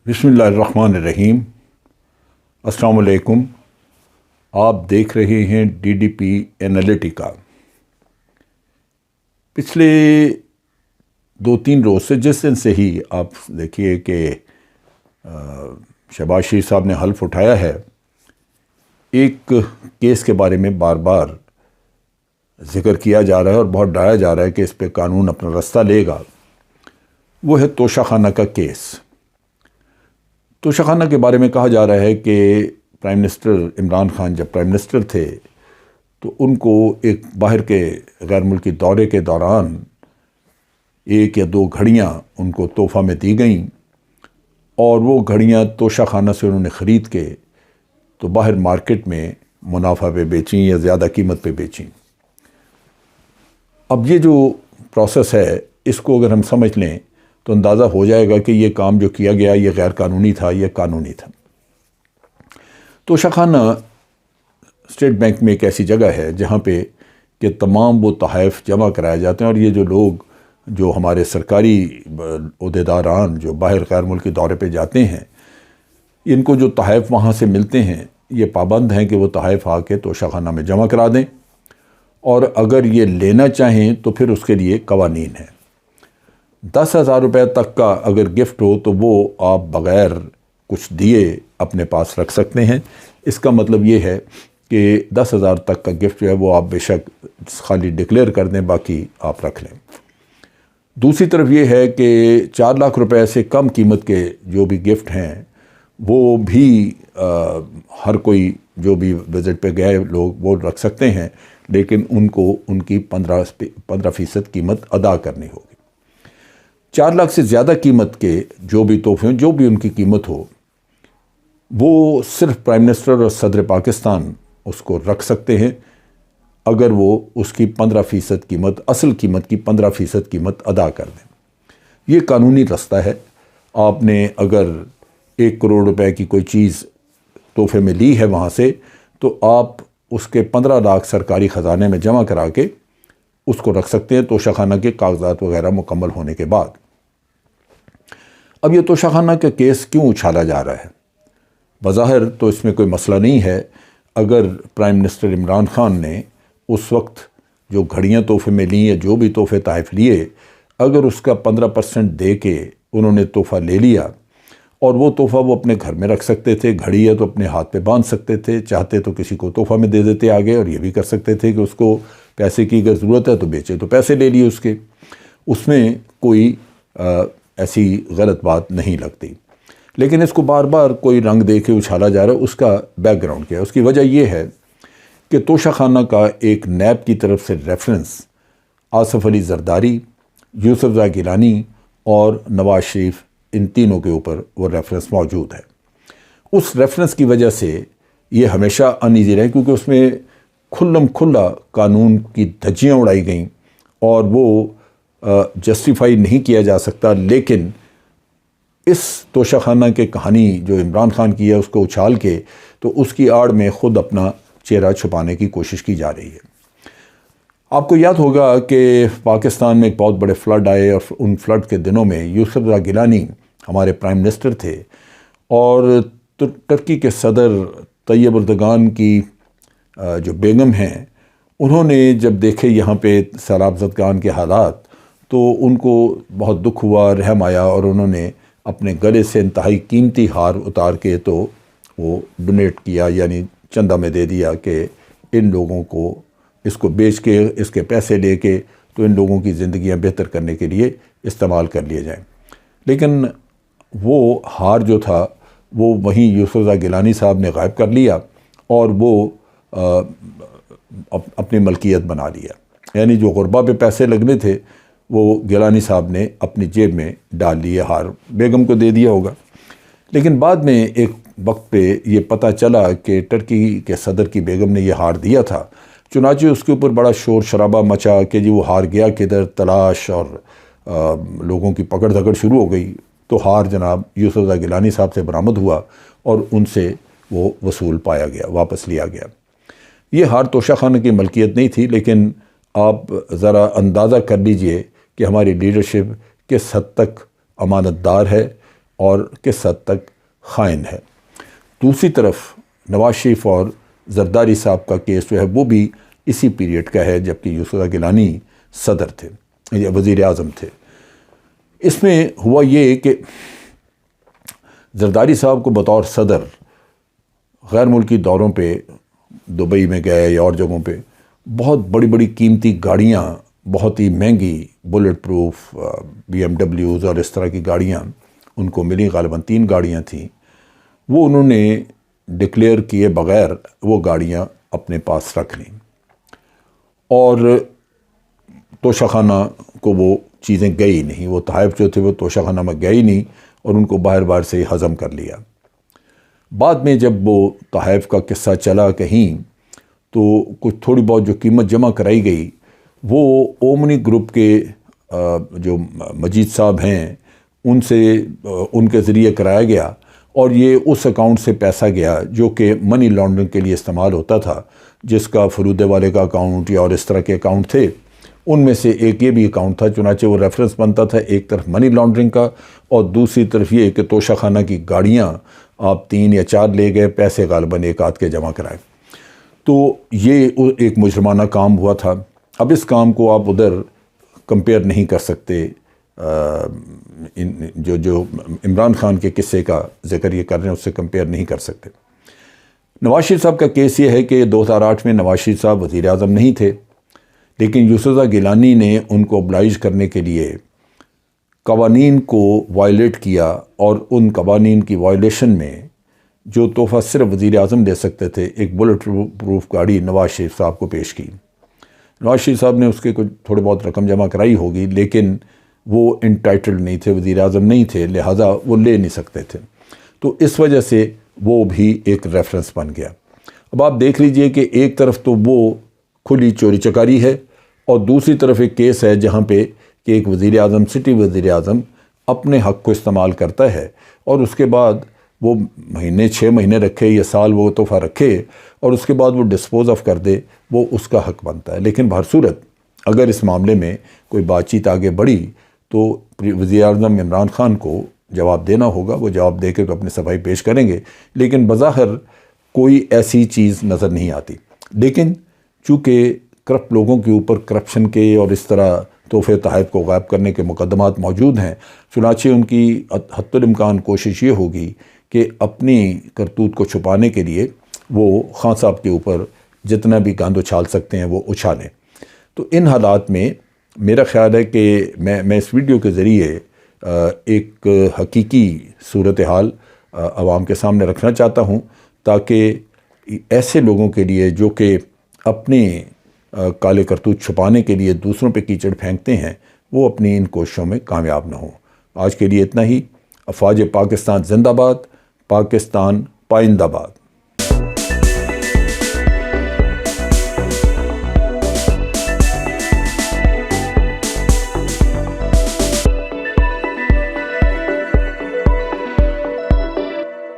بسم اللہ الرحمن الرحیم۔ السلام علیکم۔ آپ دیکھ رہے ہیں ڈی ڈی پی انالیٹیکا۔ پچھلے 2-3 روز سے جس دن سے ہی آپ دیکھیے کہ شہباز شریف صاحب نے حلف اٹھایا ہے، ایک کیس کے بارے میں بار بار ذکر کیا جا رہا ہے اور بہت ڈرایا جا رہا ہے کہ اس پہ قانون اپنا رستہ لے گا۔ وہ ہے توشہ خانہ کا کیس۔ توشہ خانہ کے بارے میں کہا جا رہا ہے کہ پرائم منسٹر عمران خان جب پرائم منسٹر تھے تو ان کو ایک باہر کے غیر ملکی دورے کے دوران 1 یا 2 گھڑیاں ان کو تحفہ میں دی گئیں، اور وہ گھڑیاں توشہ خانہ سے انہوں نے خرید کے تو باہر مارکیٹ میں منافع پہ بیچیں یا زیادہ قیمت پہ بیچیں۔ اب یہ جو پروسیس ہے، اس کو اگر ہم سمجھ لیں تو اندازہ ہو جائے گا کہ یہ کام جو کیا گیا یہ غیر قانونی تھا، یہ قانونی تھا۔ توشہ خانہ اسٹیٹ بینک میں ایک ایسی جگہ ہے جہاں پہ کہ تمام وہ تحائف جمع کرائے جاتے ہیں، اور یہ جو لوگ جو ہمارے سرکاری عہدیداران جو باہر غیر ملکی دورے پہ جاتے ہیں، ان کو جو تحائف وہاں سے ملتے ہیں یہ پابند ہیں کہ وہ تحائف آ کے توشہ خانہ میں جمع کرا دیں، اور اگر یہ لینا چاہیں تو پھر اس کے لیے قوانین ہیں۔ 10,000 روپے تک کا اگر گفٹ ہو تو وہ آپ بغیر کچھ دیے اپنے پاس رکھ سکتے ہیں۔ اس کا مطلب یہ ہے کہ 10,000 تک کا گفٹ جو ہے وہ آپ بے شک خالی ڈکلیئر کر دیں، باقی آپ رکھ لیں۔ دوسری طرف یہ ہے کہ 4 لاکھ روپے سے کم قیمت کے جو بھی گفٹ ہیں وہ بھی ہر کوئی جو بھی وزٹ پہ گئے لوگ وہ رکھ سکتے ہیں، لیکن ان کو ان کی 15% قیمت ادا کرنی ہوگی۔ 4 لاکھ سے زیادہ قیمت کے جو بھی تحفے جو بھی ان کی قیمت ہو، وہ صرف پرائم منسٹر اور صدر پاکستان اس کو رکھ سکتے ہیں اگر وہ اس کی 15% قیمت، اصل قیمت کی 15% قیمت ادا کر دیں۔ یہ قانونی رستہ ہے۔ آپ نے اگر 1 کروڑ روپے کی کوئی چیز تحفے میں لی ہے وہاں سے، تو آپ اس کے 15 لاکھ سرکاری خزانے میں جمع کرا کے اس کو رکھ سکتے ہیں توشہ خانہ کے کاغذات وغیرہ مکمل ہونے کے بعد۔ اب یہ توشہ خانہ کا کیس کیوں اچھالا جا رہا ہے؟ بظاہر تو اس میں کوئی مسئلہ نہیں ہے۔ اگر پرائم منسٹر عمران خان نے اس وقت جو گھڑیاں تحفے میں لیں یا جو بھی تحفے تحائف لیے، اگر اس کا 15% دے کے انہوں نے تحفہ لے لیا، اور وہ تحفہ وہ اپنے گھر میں رکھ سکتے تھے، گھڑی ہے تو اپنے ہاتھ پہ باندھ سکتے تھے، چاہتے تو کسی کو تحفہ میں دے دیتے آگے، اور یہ بھی کر سکتے تھے کہ اس کو پیسے کی اگر ضرورت ہے تو بیچے تو پیسے لے لیے اس کے۔ اس میں کوئی ایسی غلط بات نہیں لگتی، لیکن اس کو بار بار کوئی رنگ دے کے اچھالا جا رہا ہے۔ اس کا بیک گراؤنڈ کیا ہے؟ اس کی وجہ یہ ہے کہ توشہ خانہ کا ایک نیب کی طرف سے ریفرنس آصف علی زرداری، یوسف زئی گیلانی اور نواز شریف، ان تینوں کے اوپر وہ ریفرنس موجود ہے۔ اس ریفرنس کی وجہ سے یہ ہمیشہ انیزی رہے، کیونکہ اس میں کھلا قانون کی دھجیاں اڑائی گئیں اور وہ جسٹیفائی نہیں کیا جا سکتا، لیکن اس توشہ خانہ کے کہانی جو عمران خان کی ہے اس کو اچھال کے تو اس کی آڑ میں خود اپنا چہرہ چھپانے کی کوشش کی جا رہی ہے۔ آپ کو یاد ہوگا کہ پاکستان میں ایک بہت بڑے فلڈ آئے، اور ان فلڈ کے دنوں میں یوسف زئی گیلانی ہمارے پرائم منسٹر تھے، اور ترکی کے صدر طیب اردگان کی جو بیگم ہیں، انہوں نے جب دیکھے یہاں پہ سیلاب زدگان کے حالات تو ان کو بہت دکھ ہوا، رحم آیا، اور انہوں نے اپنے گلے سے انتہائی قیمتی ہار اتار کے تو وہ ڈونیٹ کیا، یعنی چندہ میں دے دیا کہ ان لوگوں کو اس کو بیچ کے اس کے پیسے لے کے تو ان لوگوں کی زندگیاں بہتر کرنے کے لیے استعمال کر لیے جائیں۔ لیکن وہ ہار جو تھا وہ وہیں یوسف زئی گیلانی صاحب نے غائب کر لیا، اور وہ اپنی ملکیت بنا لیا، یعنی جو غربا پہ پیسے لگنے تھے وہ گیلانی صاحب نے اپنی جیب میں ڈال لیے، ہار بیگم کو دے دیا ہوگا۔ لیکن بعد میں ایک وقت پہ یہ پتہ چلا کہ ترکی کے صدر کی بیگم نے یہ ہار دیا تھا، چنانچہ اس کے اوپر بڑا شور شرابہ مچا کہ جی وہ ہار گیا کدھر، تلاش اور لوگوں کی پکڑ دھکڑ شروع ہو گئی، تو ہار جناب یوسف زئی گیلانی صاحب سے برآمد ہوا اور ان سے وہ وصول پایا گیا، واپس لیا گیا۔ یہ ہار توشہ خانہ کی ملکیت نہیں تھی، لیکن آپ ذرا اندازہ کر لیجئے کہ ہماری لیڈرشپ کس حد تک امانت دار ہے اور کس حد تک خائن ہے۔ دوسری طرف نواز شریف اور زرداری صاحب کا کیس جو ہے وہ بھی اسی پیریڈ کا ہے جبکہ یوسف گیلانی صدر تھے، وزیر اعظم تھے۔ اس میں ہوا یہ کہ زرداری صاحب کو بطور صدر غیر ملکی دوروں پہ دبئی میں گئے یا اور جگہوں پہ بہت بڑی بڑی قیمتی گاڑیاں، بہت ہی مہنگی بلٹ پروف BMW اور اس طرح کی گاڑیاں ان کو ملی، غالباً 3 گاڑیاں تھیں۔ وہ انہوں نے ڈکلیئر کیے بغیر وہ گاڑیاں اپنے پاس رکھ لیں اور توشہ خانہ کو وہ چیزیں گئی نہیں، وہ تحائف جو تھے وہ توشہ خانہ میں گئی نہیں اور ان کو باہر سے ہضم کر لیا۔ بعد میں جب وہ تحائف کا قصہ چلا کہیں تو کچھ تھوڑی بہت جو قیمت جمع کرائی گئی وہ اومنی گروپ کے جو مجید صاحب ہیں ان کے ذریعے کرایا گیا اور یہ اس اکاؤنٹ سے پیسہ گیا جو کہ منی لانڈرنگ کے لیے استعمال ہوتا تھا، جس کا فرودے والے کا اکاؤنٹ یا اور اس طرح کے اکاؤنٹ تھے، ان میں سے ایک یہ بھی اکاؤنٹ تھا۔ چنانچہ وہ ریفرنس بنتا تھا ایک طرف منی لانڈرنگ کا اور دوسری طرف یہ کہ توشہ خانہ کی گاڑیاں آپ 3 یا 4 لے گئے، پیسے غالباً ایک آدھ کے جمع کرائے۔ تو یہ ایک مجرمانہ کام ہوا تھا۔ اب اس کام کو آپ ادھر کمپیئر نہیں کر سکتے، جو عمران خان کے قصے کا ذکر یہ کر رہے ہیں اس سے کمپیئر نہیں کر سکتے۔ نواز شریف صاحب کا کیس یہ ہے کہ 2008 میں نواز شریف صاحب وزیر اعظم نہیں تھے، لیکن یوسف گیلانی نے ان کو oblige کرنے کے لیے قوانین کو وائلیٹ کیا اور ان قوانین کی وائلیشن میں جو تحفہ صرف وزیر اعظم دے سکتے تھے، ایک بلٹ پروف گاڑی نواز شریف صاحب کو پیش کی۔ نواز شریف صاحب نے اس کے کچھ تھوڑے بہت رقم جمع کرائی ہوگی، لیکن وہ انٹائٹلڈ نہیں تھے، وزیر اعظم نہیں تھے، لہٰذا وہ لے نہیں سکتے تھے۔ تو اس وجہ سے وہ بھی ایک ریفرنس بن گیا۔ اب آپ دیکھ لیجئے کہ ایک طرف تو وہ کھلی چوری چکاری ہے اور دوسری طرف ایک کیس ہے جہاں پہ کہ ایک وزیر اعظم، سٹی وزیر اعظم اپنے حق کو استعمال کرتا ہے اور اس کے بعد وہ 6 مہینے رکھے یا سال وہ تحفہ رکھے اور اس کے بعد وہ ڈسپوز آف کر دے، وہ اس کا حق بنتا ہے۔ لیکن بہرصورت اگر اس معاملے میں کوئی بات چیت آگے بڑھی تو وزیر اعظم عمران خان کو جواب دینا ہوگا، وہ جواب دے کے تو اپنی صفائی پیش کریں گے، لیکن بظاہر کوئی ایسی چیز نظر نہیں آتی۔ لیکن چونکہ کرپٹ لوگوں کے اوپر کرپشن کے اور اس طرح تحفے تحائف کو غائب کرنے کے مقدمات موجود ہیں، چنانچہ ان کی حتی الامکان کوشش یہ ہوگی کہ اپنی کرتوت کو چھپانے کے لیے وہ خان صاحب کے اوپر جتنا بھی گاند اچھال سکتے ہیں وہ اچھالیں۔ تو ان حالات میں میرا خیال ہے کہ میں اس ویڈیو کے ذریعے ایک حقیقی صورتحال عوام کے سامنے رکھنا چاہتا ہوں تاکہ ایسے لوگوں کے لیے جو کہ اپنے کالے کرتوت چھپانے کے لیے دوسروں پہ کیچڑ پھینکتے ہیں وہ اپنی ان کوششوں میں کامیاب نہ ہوں۔ آج کے لیے اتنا ہی۔ افواج پاکستان زندہ باد، پاکستان پائندہ باد۔